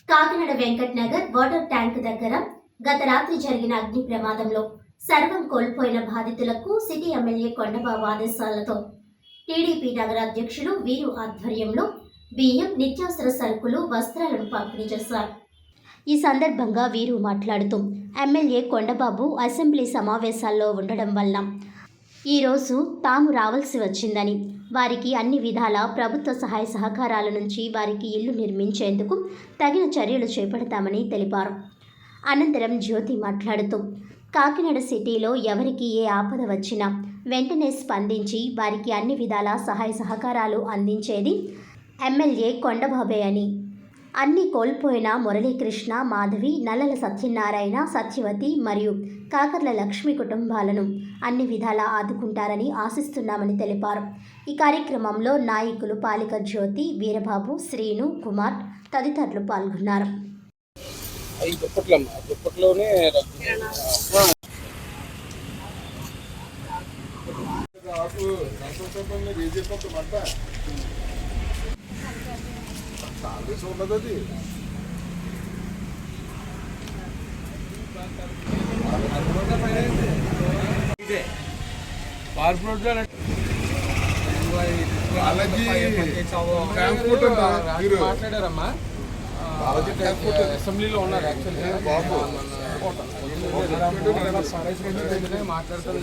Kakinada Venkat Nagar water tank దగ్గర గత రాత్రి జరిగిన అగ్ని ప్రమాదంలో సర్వం కోల్పోయిన బాధితులకు సిటీ ఎమ్మెల్యే కొండబాబు ఆదేశాలతో టీడీపీ నగర అధ్యక్షులు వీరు ఆధ్వర్యంలో బియ్యం, నిత్యావసర సరుకులు, వస్త్రాలను పంపిణీ చేశారు. ఈ సందర్భంగా వీరు మాట్లాడుతూ ఎమ్మెల్యే కొండబాబు అసెంబ్లీ సమావేశాల్లో ఉండడం వల్ల ఈరోజు తాము రావాల్సి వచ్చిందని, వారికి అన్ని విధాల ప్రభుత్వ సహాయ సహకారాల నుంచి వారికి ఇల్లు నిర్మించేందుకు తగిన చర్యలు చేపడతామని తెలిపారు. అనంతరం జ్యోతి మాట్లాడుతూ కాకినాడ సిటీలో ఎవరికి ఏ ఆపద వచ్చినా వెంటనే స్పందించి వారికి అన్ని విధాల సహాయ సహకారాలు అందించేది ఎమ్మెల్యే కొండబాబే అని, అన్ని కోల్పోయిన మురళీకృష్ణ, మాధవి, నల్లల సత్యనారాయణ, సత్యవతి మరియు కాకర్ల లక్ష్మి కుటుంబాలను అన్ని విధాలా ఆదుకుంటారని ఆశిస్తున్నామని తెలిపారు. ఈ కార్యక్రమంలో నాయకులు పాలిక జ్యోతి, వీరబాబు, శ్రీను, కుమార్ తదితరులు పాల్గొన్నారు. మాట్లాడారమ్మా, అసెంబ్లీలో ఉన్నారు. మాట్లాడతారు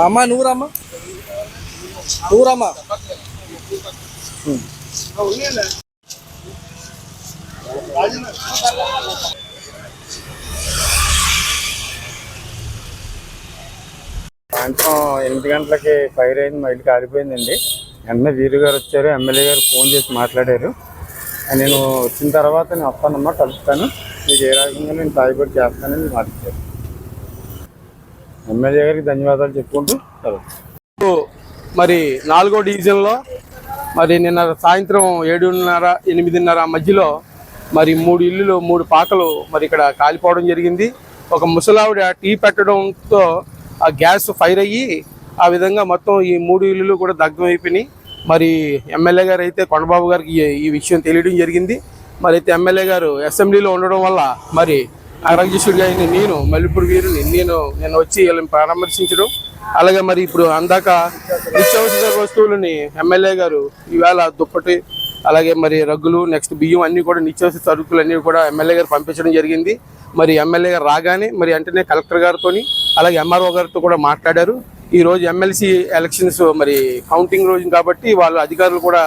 అమ్మా, నూరమ్మా సాయంత్రం 8 గంటలకి ఫైర్ అయింది, మా ఇల్లు కాలిపోయిందండి. వెంటనే వీరు గారు వచ్చారు, ఎమ్మెల్యే గారు ఫోన్ చేసి మాట్లాడారు. నేను వచ్చిన తర్వాత నేను వస్తానమ్మా, కలుస్తాను, మీకు ఏ రకంగా నేను సాయపడి చేస్తానని మాట్లాడారు. ఎమ్మెల్యే గారికి ధన్యవాదాలు చెప్పుకుంటూ మరి 4వ డివిజన్లో మరి నిన్న సాయంత్రం 7:30, 8:30 మధ్యలో మరి 3 ఇల్లులు, 3 పాకలు మరి ఇక్కడ కాలిపోవడం జరిగింది. ఒక ముసలావిడ టీ పెట్టడంతో ఆ గ్యాస్ ఫైర్ అయ్యి ఆ విధంగా మొత్తం ఈ 3 ఇల్లులు కూడా దగ్ధం అయిపోయినాయి. మరి ఎమ్మెల్యే గారు అయితే కొండబాబు గారికి ఈ విషయం తెలియడం జరిగింది. మరి అయితే ఎమ్మెల్యే గారు అసెంబ్లీలో ఉండడం వల్ల మరి అధ్యక్షుడిగా నేను మల్లిపూడి వీరుని నేను వచ్చి వీళ్ళని పరామర్శించడం, అలాగే మరి ఇప్పుడు అందాక నిత్యావసర వస్తువులని ఎమ్మెల్యే గారు ఈవేళ దుప్పటి, అలాగే మరి రగ్గులు, నెక్స్ట్ బియ్యం అన్నీ కూడా నిత్యావసర సరుకులు అన్నీ కూడా ఎమ్మెల్యే గారు పంపించడం జరిగింది. మరి ఎమ్మెల్యే గారు రాగానే మరి వెంటనే కలెక్టర్ గారితో అలాగే ఎంఆర్ఓ గారితో కూడా మాట్లాడారు. ఈరోజు ఎమ్మెల్సీ ఎలక్షన్స్ మరి కౌంటింగ్ రోజు కాబట్టి వాళ్ళ అధికారులు కూడా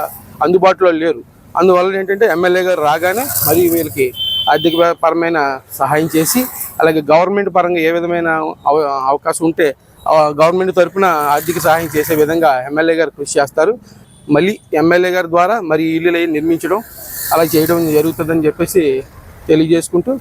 అందుబాటులో లేరు. అందువల్ల ఏంటంటే ఎమ్మెల్యే గారు రాగానే మరి వీళ్ళకి ఆర్థిక పరమైన సహాయం చేసి, అలాగే గవర్నమెంట్ పరంగా ఏ విధమైన అవకాశం ఉంటే గవర్నమెంట్ తరఫున ఆర్థిక సహాయం చేసే విధంగా ఎమ్మెల్యే గారు కృషి చేస్తారు. మళ్ళీ ఎమ్మెల్యే గారి ద్వారా మరి ఇల్లు నిర్మించడం అలా చేయడం జరుగుతుందని చెప్పేసి తెలియజేసుకుంటూ